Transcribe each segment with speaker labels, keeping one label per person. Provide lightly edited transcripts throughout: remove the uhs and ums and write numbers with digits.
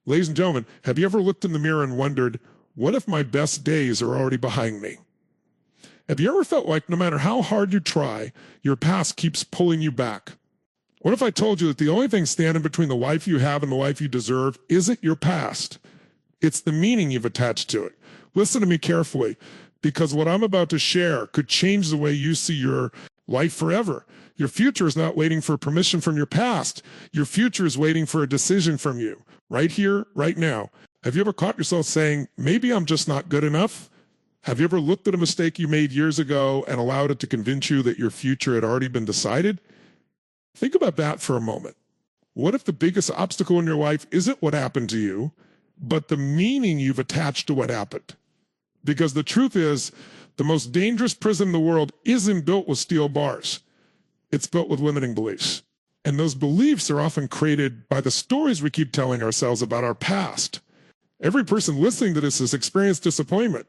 Speaker 1: Ladies and gentlemen, have you ever looked in the mirror and wondered, what if my best days are already behind me? Have you ever felt like no matter how hard you try, your past keeps pulling you back? What if I told you that the only thing standing between the life you have and the life you deserve isn't your past? It's the meaning you've attached to it. Listen to me carefully, because what I'm about to share could change the way you see your life forever. Your future is not waiting for permission from your past. Your future is waiting for a decision from you, right here, right now. Have you ever caught yourself saying, maybe I'm just not good enough? Have you ever looked at a mistake you made years ago and allowed it to convince you that your future had already been decided? Think about that for a moment. What if the biggest obstacle in your life isn't what happened to you, but the meaning you've attached to what happened? Because the truth is, the most dangerous prison in the world isn't built with steel bars. It's built with limiting beliefs. And those beliefs are often created by the stories we keep telling ourselves about our past. Every person listening to this has experienced disappointment.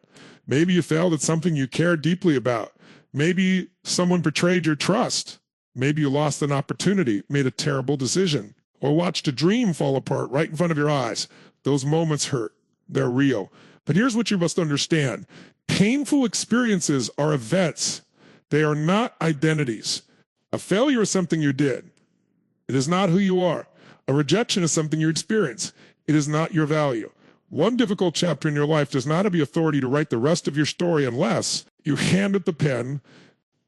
Speaker 1: Maybe you failed at something you cared deeply about. Maybe someone betrayed your trust. Maybe you lost an opportunity, made a terrible decision, or watched a dream fall apart right in front of your eyes. Those moments hurt. They're real. But here's what you must understand. Painful experiences are events. They are not identities. A failure is something you did. It is not who you are. A rejection is something you experience. It is not your value. One difficult chapter in your life does not have the authority to write the rest of your story unless you hand it the pen.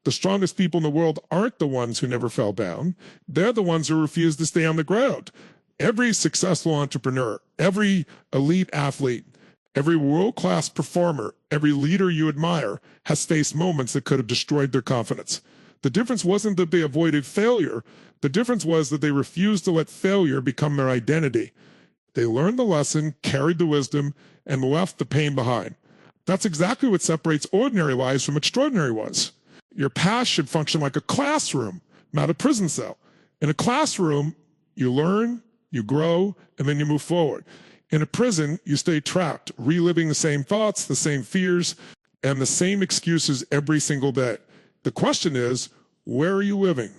Speaker 1: The strongest people in the world aren't the ones who never fell down. They're the ones who refuse to stay on the ground. Every successful entrepreneur, every elite athlete, every world-class performer, every leader you admire has faced moments that could have destroyed their confidence. The difference wasn't that they avoided failure. The difference was that they refused to let failure become their identity. They learned the lesson, carried the wisdom, and left the pain behind. That's exactly what separates ordinary lives from extraordinary ones. Your past should function like a classroom, not a prison cell. In a classroom, you learn, you grow, and then you move forward. In a prison, you stay trapped, reliving the same thoughts, the same fears, and the same excuses every single day. The question is, where are you living?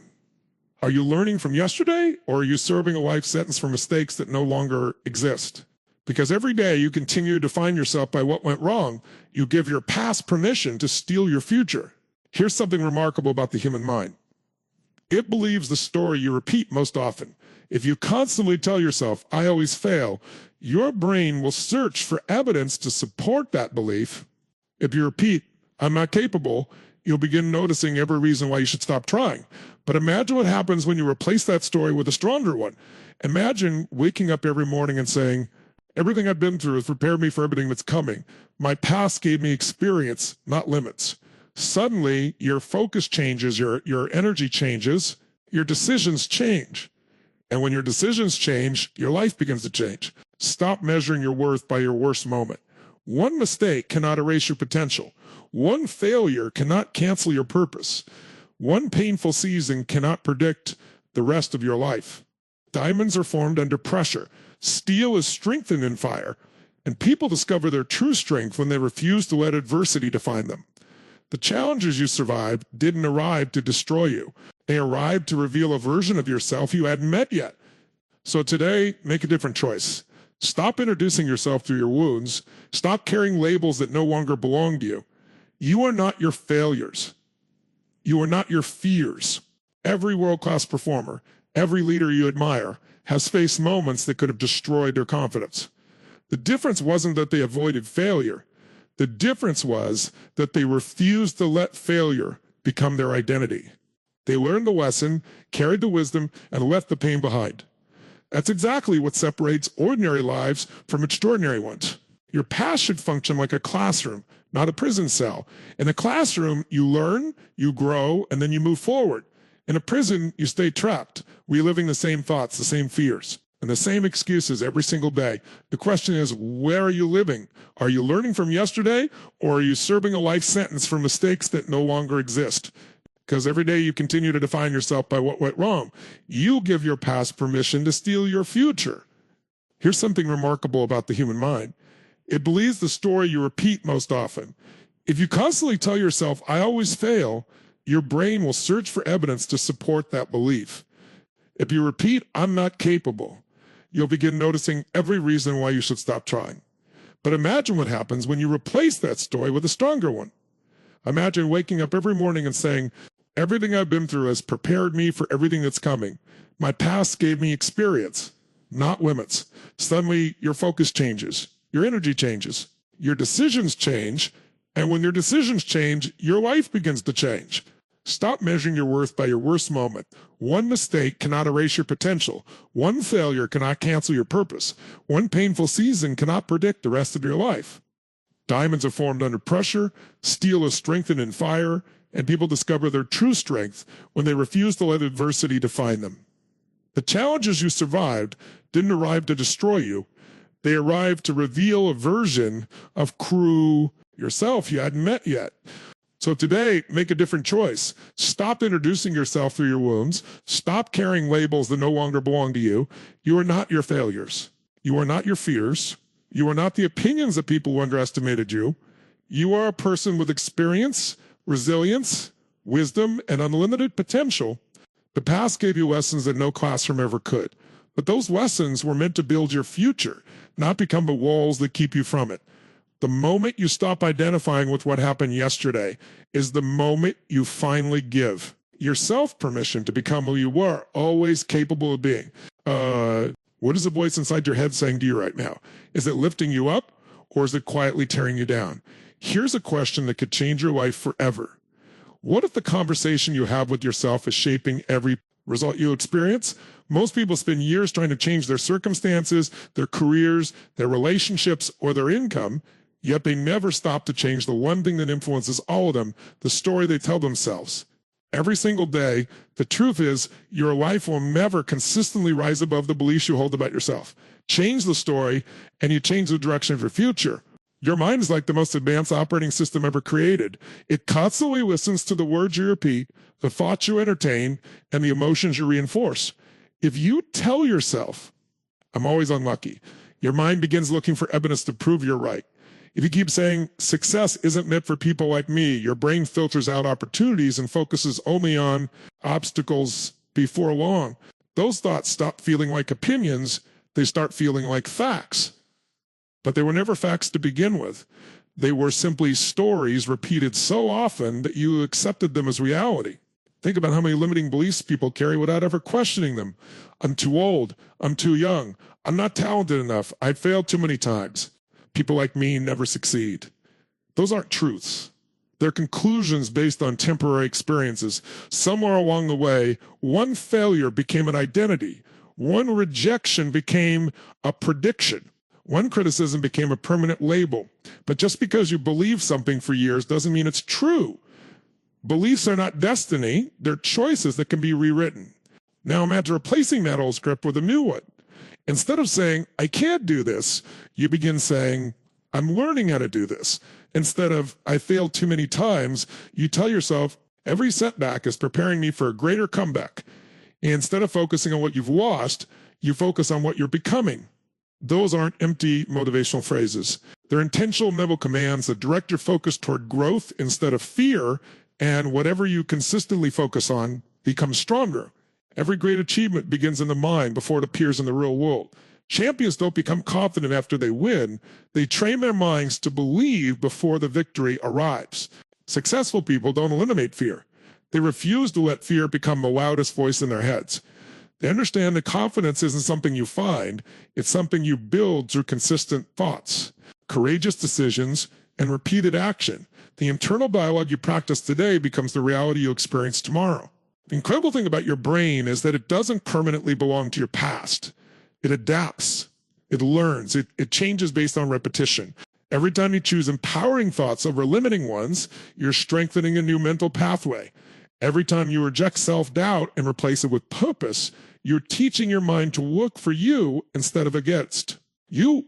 Speaker 1: Are you learning from yesterday, or are you serving a life sentence for mistakes that no longer exist? Because every day you continue to define yourself by what went wrong, you give your past permission to steal your future. Here's something remarkable about the human mind. It believes the story you repeat most often. If you constantly tell yourself, I always fail, your brain will search for evidence to support that belief. If you repeat, I'm not capable, you'll begin noticing every reason why you should stop trying. But imagine what happens when you replace that story with a stronger one. Imagine waking up every morning and saying, everything I've been through has prepared me for everything that's coming. My past gave me experience, not limits. Suddenly, your focus changes, your energy changes, your decisions change. And when your decisions change, your life begins to change. Stop measuring your worth by your worst moment. One mistake cannot erase your potential. One failure cannot cancel your purpose. One painful season cannot predict the rest of your life. Diamonds are formed under pressure. Steel is strengthened in fire. And people discover their true strength when they refuse to let adversity define them. The challenges you survived didn't arrive to destroy you. They arrived to reveal a version of yourself you hadn't met yet. So today, make a different choice. Stop introducing yourself through your wounds. Stop carrying labels that no longer belong to you. You are not your failures. You are not your fears. Every world-class performer, every leader you admire, has faced moments that could have destroyed their confidence. The difference wasn't that they avoided failure. The difference was that they refused to let failure become their identity. They learned the lesson, carried the wisdom, and left the pain behind. That's exactly what separates ordinary lives from extraordinary ones. Your past should function like a classroom, not a prison cell. In a classroom, you learn, you grow, and then you move forward. In a prison, you stay trapped, reliving the same thoughts, the same fears, and the same excuses every single day. The question is, where are you living? Are you learning from yesterday, or are you serving a life sentence for mistakes that no longer exist? Because every day you continue to define yourself by what went wrong. You give your past permission to steal your future. Here's something remarkable about the human mind. It believes the story you repeat most often. If you constantly tell yourself, I always fail, your brain will search for evidence to support that belief. If you repeat, I'm not capable, you'll begin noticing every reason why you should stop trying. But imagine what happens when you replace that story with a stronger one. Imagine waking up every morning and saying, everything I've been through has prepared me for everything that's coming. My past gave me experience, not limits. Suddenly, your focus changes. Your energy changes. Your decisions change. And when your decisions change, your life begins to change. Stop measuring your worth by your worst moment. One mistake cannot erase your potential. One failure cannot cancel your purpose. One painful season cannot predict the rest of your life. Diamonds are formed under pressure, steel is strengthened in fire, and people discover their true strength when they refuse to let adversity define them. The challenges you survived didn't arrive to destroy you. They arrived to reveal a version of yourself you hadn't met yet. So today, make a different choice. Stop introducing yourself through your wounds. Stop carrying labels that no longer belong to you. You are not your failures. You are not your fears. You are not the opinions of people who underestimated you. You are a person with experience, resilience, wisdom, and unlimited potential. The past gave you lessons that no classroom ever could. But those lessons were meant to build your future, not become the walls that keep you from it. The moment you stop identifying with what happened yesterday is the moment you finally give yourself permission to become who you were, always capable of being. What is the voice inside your head saying to you right now? Is it lifting you up or is it quietly tearing you down? Here's a question that could change your life forever. What if the conversation you have with yourself is shaping every result you experience? Most people spend years trying to change their circumstances, their careers, their relationships, or their income, yet they never stop to change the one thing that influences all of them, the story they tell themselves. Every single day, the truth is your life will never consistently rise above the beliefs you hold about yourself. Change the story, and you change the direction of your future. Your mind is like the most advanced operating system ever created. It constantly listens to the words you repeat, the thoughts you entertain, and the emotions you reinforce. If you tell yourself, I'm always unlucky, your mind begins looking for evidence to prove you're right. If you keep saying, success isn't meant for people like me, your brain filters out opportunities and focuses only on obstacles before long. Those thoughts stop feeling like opinions, they start feeling like facts. But they were never facts to begin with. They were simply stories repeated so often that you accepted them as reality. Think about how many limiting beliefs people carry without ever questioning them. I'm too old. I'm too young. I'm not talented enough. I failed too many times. People like me never succeed. Those aren't truths. They're conclusions based on temporary experiences. Somewhere along the way, one failure became an identity. One rejection became a prediction. One criticism became a permanent label. But just because you believe something for years doesn't mean it's true. Beliefs are not destiny. They're choices that can be rewritten. Now imagine replacing that old script with a new one. Instead of saying, I can't do this, you begin saying, I'm learning how to do this. Instead of, I failed too many times, you tell yourself, every setback is preparing me for a greater comeback. And instead of focusing on what you've lost, you focus on what you're becoming. Those aren't empty motivational phrases. They're intentional mental commands that direct your focus toward growth instead of fear, and whatever you consistently focus on becomes stronger. Every great achievement begins in the mind before it appears in the real world. Champions don't become confident after they win. They train their minds to believe before the victory arrives. Successful people don't eliminate fear. They refuse to let fear become the loudest voice in their heads. They understand that confidence isn't something you find. It's something you build through consistent thoughts, courageous decisions, and repeated action. The internal dialogue you practice today becomes the reality you experience tomorrow. The incredible thing about your brain is that it doesn't permanently belong to your past. It adapts. It learns. It changes based on repetition. Every time you choose empowering thoughts over limiting ones, you're strengthening a new mental pathway. Every time you reject self-doubt and replace it with purpose, you're teaching your mind to look for you instead of against you.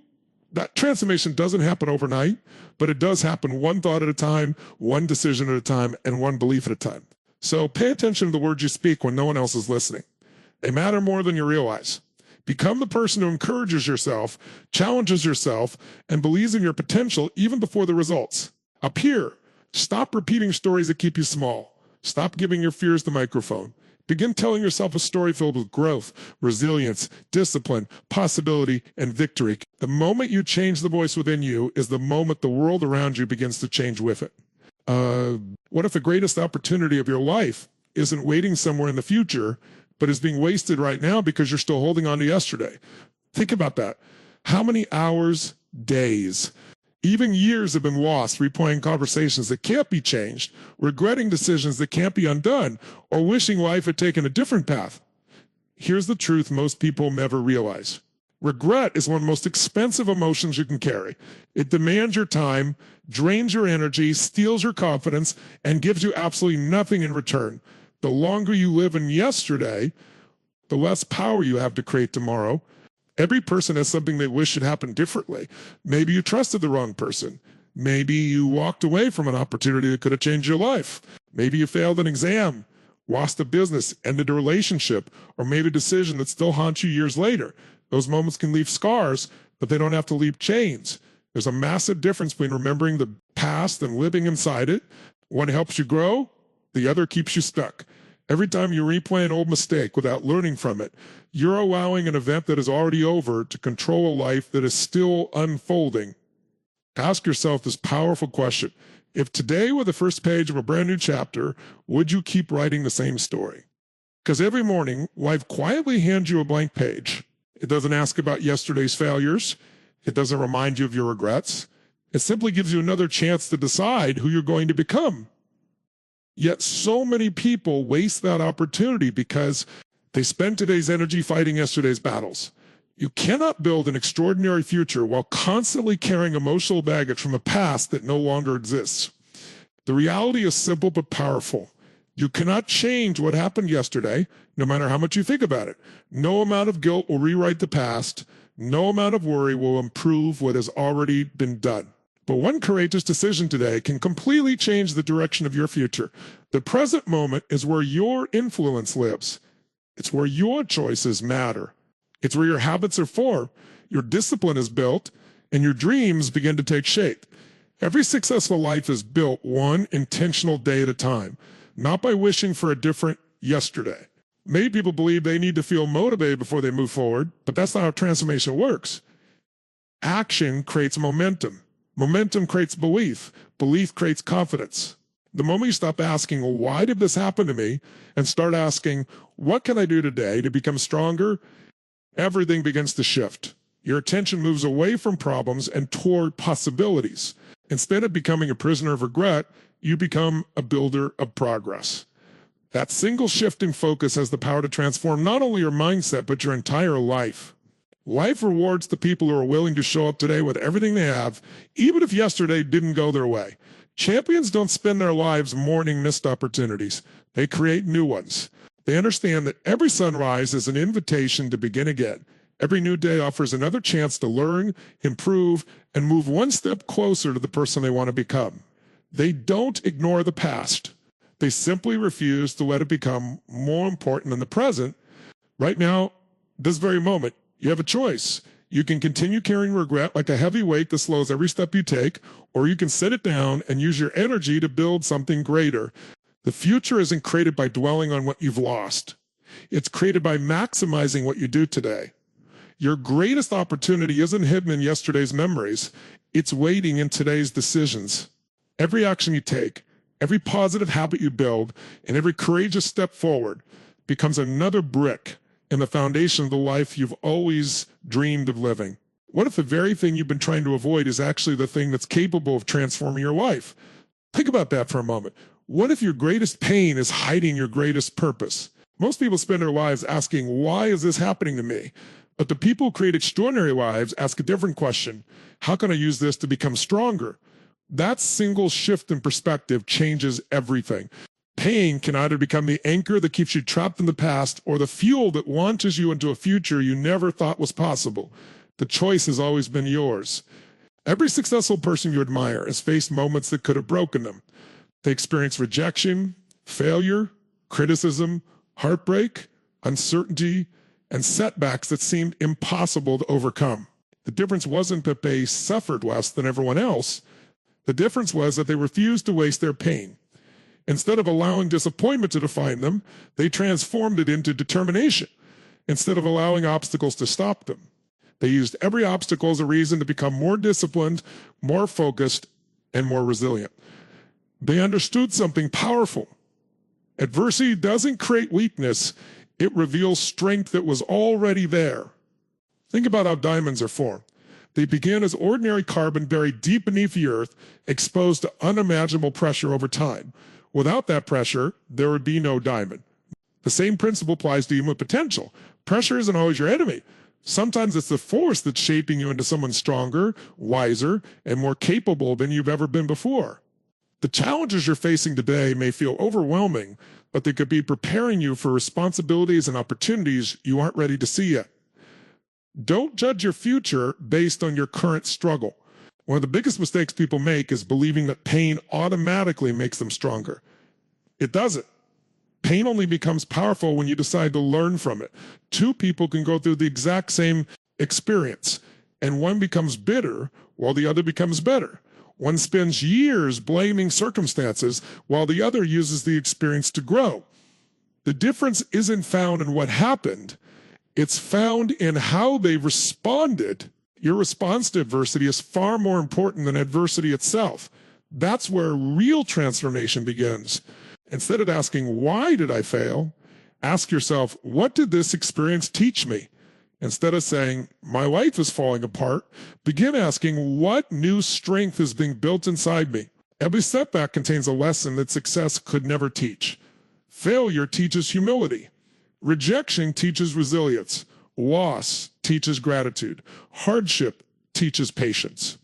Speaker 1: That transformation doesn't happen overnight, but it does happen one thought at a time, one decision at a time, and one belief at a time. So pay attention to the words you speak when no one else is listening. They matter more than you realize. Become the person who encourages yourself, challenges yourself, and believes in your potential even before the results. Up here, stop repeating stories that keep you small. Stop giving your fears the microphone. Begin telling yourself a story filled with growth, resilience, discipline, possibility, and victory. The moment you change the voice within you is the moment the world around you begins to change with it. What if the greatest opportunity of your life isn't waiting somewhere in the future, but is being wasted right now because you're still holding on to yesterday? Think about that. How many hours, days, even years have been lost replaying conversations that can't be changed, regretting decisions that can't be undone, or wishing life had taken a different path? Here's the truth most people never realize. Regret is one of the most expensive emotions you can carry. It demands your time, drains your energy, steals your confidence, and gives you absolutely nothing in return. The longer you live in yesterday, the less power you have to create tomorrow. Every person has something they wish had happened differently. Maybe you trusted the wrong person. Maybe you walked away from an opportunity that could have changed your life. Maybe you failed an exam, lost a business, ended a relationship, or made a decision that still haunts you years later. Those moments can leave scars, but they don't have to leave chains. There's a massive difference between remembering the past and living inside it. One helps you grow, the other keeps you stuck. Every time you replay an old mistake without learning from it, you're allowing an event that is already over to control a life that is still unfolding. Ask yourself this powerful question. If today were the first page of a brand new chapter, would you keep writing the same story? Because every morning, life quietly hands you a blank page. It doesn't ask about yesterday's failures. It doesn't remind you of your regrets. It simply gives you another chance to decide who you're going to become. Yet so many people waste that opportunity because they spend today's energy fighting yesterday's battles. You cannot build an extraordinary future while constantly carrying emotional baggage from a past that no longer exists. The reality is simple but powerful. You cannot change what happened yesterday, no matter how much you think about it. No amount of guilt will rewrite the past. No amount of worry will improve what has already been done. But one courageous decision today can completely change the direction of your future. The present moment is where your influence lives. It's where your choices matter. It's where your habits are formed, your discipline is built, and your dreams begin to take shape. Every successful life is built one intentional day at a time, not by wishing for a different yesterday. Many people believe they need to feel motivated before they move forward, but that's not how transformation works. Action creates momentum. Momentum creates belief. Belief creates confidence. The moment you stop asking, well, why did this happen to me? And start asking, what can I do today to become stronger? Everything begins to shift. Your attention moves away from problems and toward possibilities. Instead of becoming a prisoner of regret, you become a builder of progress. That single shift in focus has the power to transform not only your mindset, but your entire life. Life rewards the people who are willing to show up today with everything they have, even if yesterday didn't go their way. Champions don't spend their lives mourning missed opportunities. They create new ones. They understand that every sunrise is an invitation to begin again. Every new day offers another chance to learn, improve, and move one step closer to the person they want to become. They don't ignore the past. They simply refuse to let it become more important than the present. Right now, this very moment, you have a choice. You can continue carrying regret like a heavy weight that slows every step you take, or you can set it down and use your energy to build something greater. The future isn't created by dwelling on what you've lost. It's created by maximizing what you do today. Your greatest opportunity isn't hidden in yesterday's memories. It's waiting in today's decisions. Every action you take, every positive habit you build, and every courageous step forward becomes another brick in the foundation of the life you've always dreamed of living. What if the very thing you've been trying to avoid is actually the thing that's capable of transforming your life? Think about that for a moment. What if your greatest pain is hiding your greatest purpose? Most people spend their lives asking, why is this happening to me? But the people who create extraordinary lives ask a different question. How can I use this to become stronger? That single shift in perspective changes everything. Pain can either become the anchor that keeps you trapped in the past or the fuel that launches you into a future you never thought was possible. The choice has always been yours. Every successful person you admire has faced moments that could have broken them. They experienced rejection, failure, criticism, heartbreak, uncertainty, and setbacks that seemed impossible to overcome. The difference wasn't that they suffered less than everyone else. The difference was that they refused to waste their pain. Instead of allowing disappointment to define them, they transformed it into determination. Instead of allowing obstacles to stop them, they used every obstacle as a reason to become more disciplined, more focused, and more resilient. They understood something powerful. Adversity doesn't create weakness, it reveals strength that was already there. Think about how diamonds are formed. They begin as ordinary carbon buried deep beneath the earth, exposed to unimaginable pressure over time. Without that pressure, there would be no diamond. The same principle applies to human potential. Pressure isn't always your enemy. Sometimes it's the force that's shaping you into someone stronger, wiser, and more capable than you've ever been before. The challenges you're facing today may feel overwhelming, but they could be preparing you for responsibilities and opportunities you aren't ready to see yet. Don't judge your future based on your current struggle. One of the biggest mistakes people make is believing that pain automatically makes them stronger. It doesn't. Pain only becomes powerful when you decide to learn from it. Two people can go through the exact same experience, and one becomes bitter while the other becomes better. One spends years blaming circumstances while the other uses the experience to grow. The difference isn't found in what happened. It's found in how they responded. Your response to adversity is far more important than adversity itself. That's where real transformation begins. Instead of asking, why did I fail? Ask yourself, what did this experience teach me? Instead of saying, my life is falling apart, begin asking, what new strength is being built inside me? Every setback contains a lesson that success could never teach. Failure teaches humility. Rejection teaches resilience. Loss teaches gratitude. Hardship teaches patience.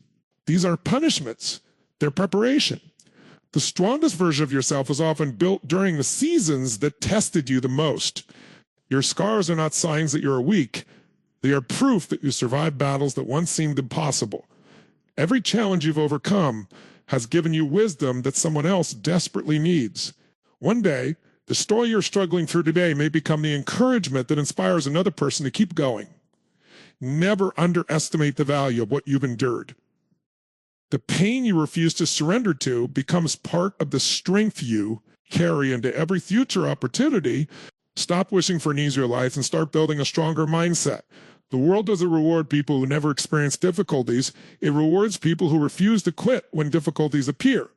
Speaker 1: These are punishments. They're preparation. The strongest version of yourself is often built during the seasons that tested you the most. Your scars are not signs that you're weak. They are proof that you survived battles that once seemed impossible. Every challenge you've overcome has given you wisdom that someone else desperately needs. One day, the story you're struggling through today may become the encouragement that inspires another person to keep going. Never underestimate the value of what you've endured. The pain you refuse to surrender to becomes part of the strength you carry into every future opportunity. Stop wishing for an easier life and start building a stronger mindset. The world doesn't reward people who never experience difficulties. It rewards people who refuse to quit when difficulties appear.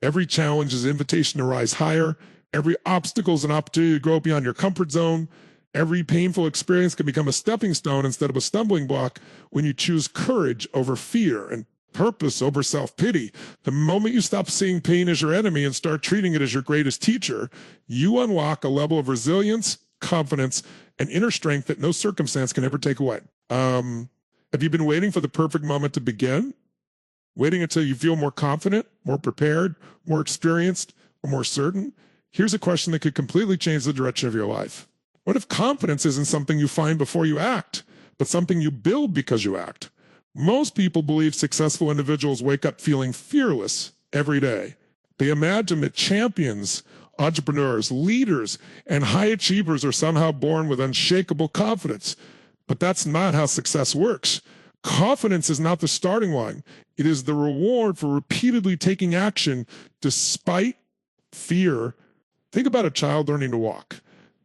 Speaker 1: Every challenge is an invitation to rise higher. Every obstacle is an opportunity to grow beyond your comfort zone. Every painful experience can become a stepping stone instead of a stumbling block when you choose courage over fear and purpose over self-pity. The moment you stop seeing pain as your enemy and start treating it as your greatest teacher, you unlock a level of resilience, confidence, and inner strength that no circumstance can ever take away. Have you been waiting for the perfect moment to begin? Waiting until you feel more confident, more prepared, more experienced, or more certain? Here's a question that could completely change the direction of your life. What if confidence isn't something you find before you act, but something you build because you act? Most people believe successful individuals wake up feeling fearless every day. They imagine that champions, entrepreneurs, leaders, and high achievers are somehow born with unshakable confidence. But that's not how success works. Confidence is not the starting line. It is the reward for repeatedly taking action despite fear. Think about a child learning to walk.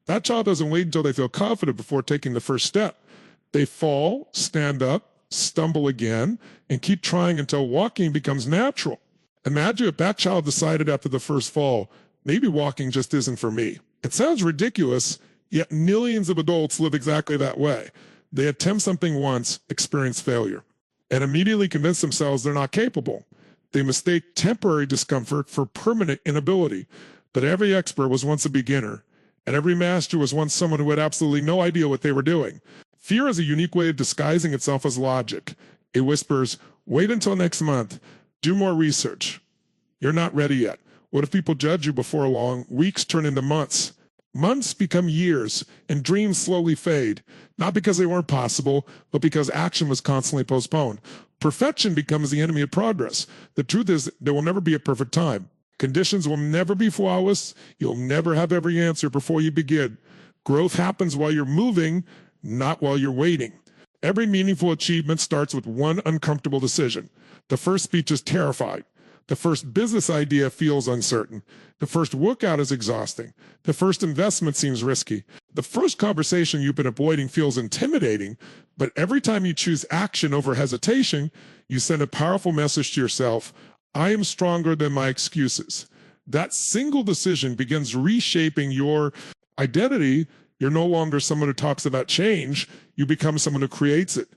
Speaker 1: That child doesn't wait until they feel confident before taking the first step. They fall, stand up, stumble again, and keep trying until walking becomes natural. Imagine if that child decided after the first fall, maybe walking just isn't for me. It sounds ridiculous, yet millions of adults live exactly that way. They attempt something once, experience failure, and immediately convince themselves they're not capable. They mistake temporary discomfort for permanent inability. But every expert was once a beginner, and every master was once someone who had absolutely no idea what they were doing. Fear is a unique way of disguising itself as logic. It whispers, wait until next month, do more research. You're not ready yet. What if people judge you before long? Weeks turn into months. Months become years, and dreams slowly fade, not because they weren't possible, but because action was constantly postponed. Perfection becomes the enemy of progress. The truth is, there will never be a perfect time. Conditions will never be flawless. You'll never have every answer before you begin. Growth happens while you're moving, not while you're waiting. Every meaningful achievement starts with one uncomfortable decision. The first speech is terrifying. The first business idea feels uncertain. The first workout is exhausting. The first investment seems risky. The first conversation you've been avoiding feels intimidating, but every time you choose action over hesitation, you send a powerful message to yourself: I am stronger than my excuses. That single decision begins reshaping your identity. You're no longer someone who talks about change. You become someone who creates it.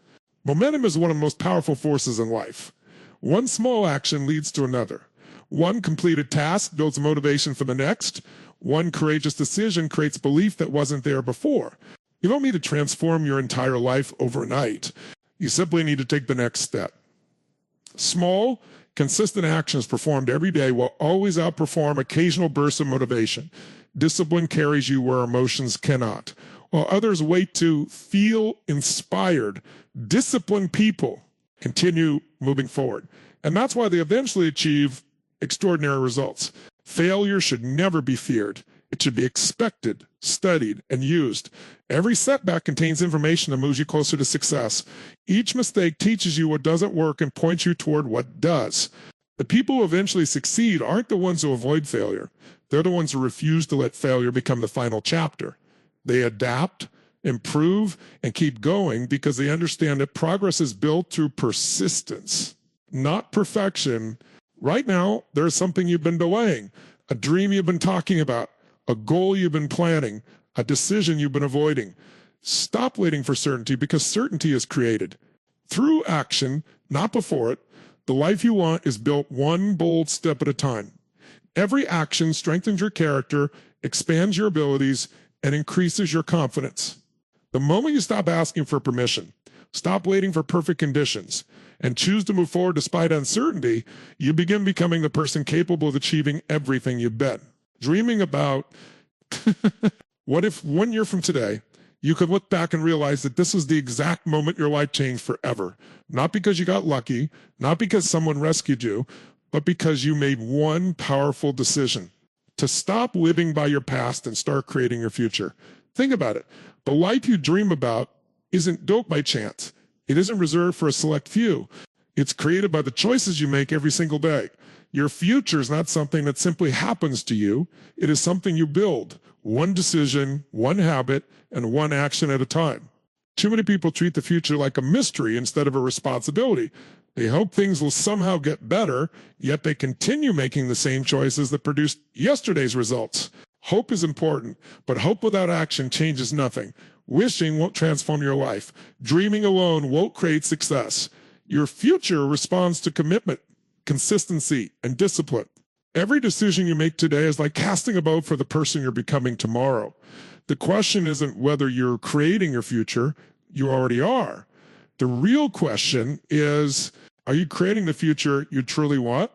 Speaker 1: Momentum is one of the most powerful forces in life. One small action leads to another. One completed task builds motivation for the next. One courageous decision creates belief that wasn't there before. You don't need to transform your entire life overnight. You simply need to take the next step. Small, consistent actions performed every day will always outperform occasional bursts of motivation. Discipline carries you where emotions cannot. While others wait to feel inspired, disciplined people continue moving forward. And that's why they eventually achieve extraordinary results. Failure should never be feared. It should be expected, studied, and used. Every setback contains information that moves you closer to success. Each mistake teaches you what doesn't work and points you toward what does. The people who eventually succeed aren't the ones who avoid failure. They're the ones who refuse to let failure become the final chapter. They adapt, improve, and keep going because they understand that progress is built through persistence, not perfection. Right now, there's something you've been delaying, a dream you've been talking about, a goal you've been planning, a decision you've been avoiding. Stop waiting for certainty, because certainty is created through action, not before it. The life you want is built one bold step at a time. Every action strengthens your character, expands your abilities, and increases your confidence. The moment you stop asking for permission, stop waiting for perfect conditions, and choose to move forward despite uncertainty, you begin becoming the person capable of achieving everything you've been dreaming about. What if 1 year from today, you could look back and realize that this was the exact moment your life changed forever? Not because you got lucky, not because someone rescued you, but because you made one powerful decision to stop living by your past and start creating your future. Think about it. The life you dream about isn't built by chance. It isn't reserved for a select few. It's created by the choices you make every single day. Your future is not something that simply happens to you. It is something you build, one decision, one habit, and one action at a time. Too many people treat the future like a mystery instead of a responsibility. They hope things will somehow get better, yet they continue making the same choices that produced yesterday's results. Hope is important, but hope without action changes nothing. Wishing won't transform your life. Dreaming alone won't create success. Your future responds to commitment, consistency, and discipline. Every decision you make today is like casting a vote for the person you're becoming tomorrow. The question isn't whether you're creating your future. You already are. The real question is, are you creating the future you truly want?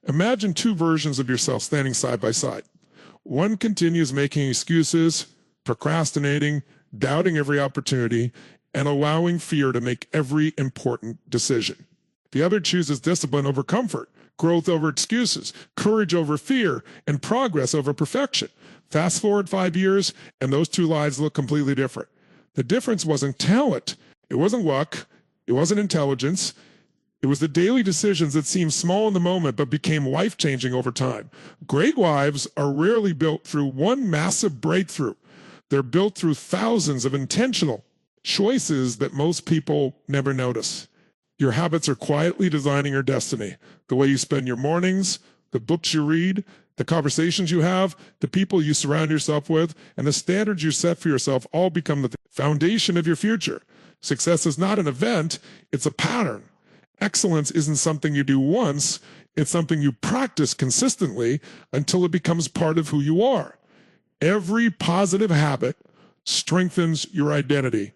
Speaker 1: Imagine two versions of yourself standing side by side. One continues making excuses, procrastinating, doubting every opportunity, and allowing fear to make every important decision. The other chooses discipline over comfort, growth over excuses, courage over fear, and progress over perfection. Fast forward 5 years, and those two lives look completely different. The difference wasn't talent. It wasn't luck. It wasn't intelligence. It was the daily decisions that seemed small in the moment but became life-changing over time. Great lives are rarely built through one massive breakthrough. They're built through thousands of intentional choices that most people never notice. Your habits are quietly designing your destiny. The way you spend your mornings, the books you read, the conversations you have, the people you surround yourself with, and the standards you set for yourself all become the foundation of your future. Success is not an event, it's a pattern. Excellence isn't something you do once, it's something you practice consistently until it becomes part of who you are. Every positive habit strengthens your identity.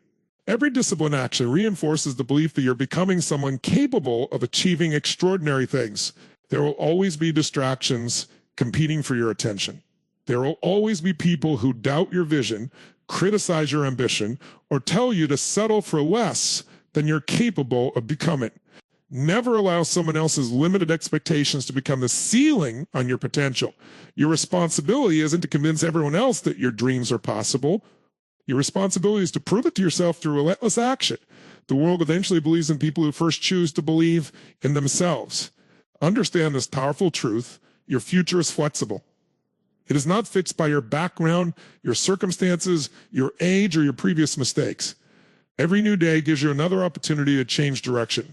Speaker 1: Every disciplined action reinforces the belief that you're becoming someone capable of achieving extraordinary things. There will always be distractions competing for your attention. There will always be people who doubt your vision, criticize your ambition, or tell you to settle for less than you're capable of becoming. Never allow someone else's limited expectations to become the ceiling on your potential. Your responsibility isn't to convince everyone else that your dreams are possible. Your responsibility is to prove it to yourself through relentless action. The world eventually believes in people who first choose to believe in themselves. Understand this powerful truth: your future is flexible. It is not fixed by your background, your circumstances, your age, or your previous mistakes. Every new day gives you another opportunity to change direction.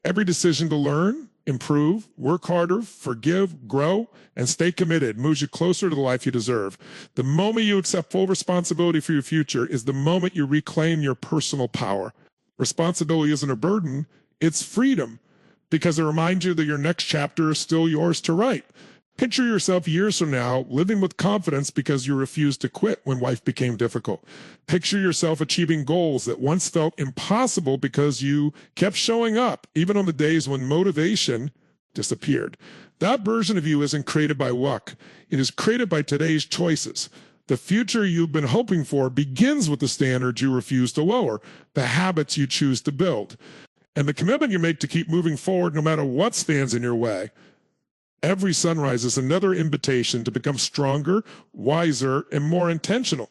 Speaker 1: Every decision to learn, improve, work harder, forgive, grow, and stay committed moves you closer to the life you deserve. The moment you accept full responsibility for your future is the moment you reclaim your personal power. Responsibility isn't a burden, it's freedom, because it reminds you that your next chapter is still yours to write. Picture yourself years from now living with confidence because you refused to quit when life became difficult. Picture yourself achieving goals that once felt impossible because you kept showing up, even on the days when motivation disappeared. That version of you isn't created by luck. It is created by today's choices. The future you've been hoping for begins with the standards you refuse to lower, the habits you choose to build, and the commitment you make to keep moving forward no matter what stands in your way. Every sunrise is another invitation to become stronger, wiser, and more intentional.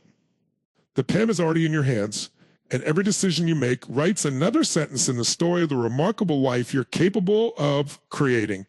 Speaker 1: The pen is already in your hands, and every decision you make writes another sentence in the story of the remarkable life you're capable of creating.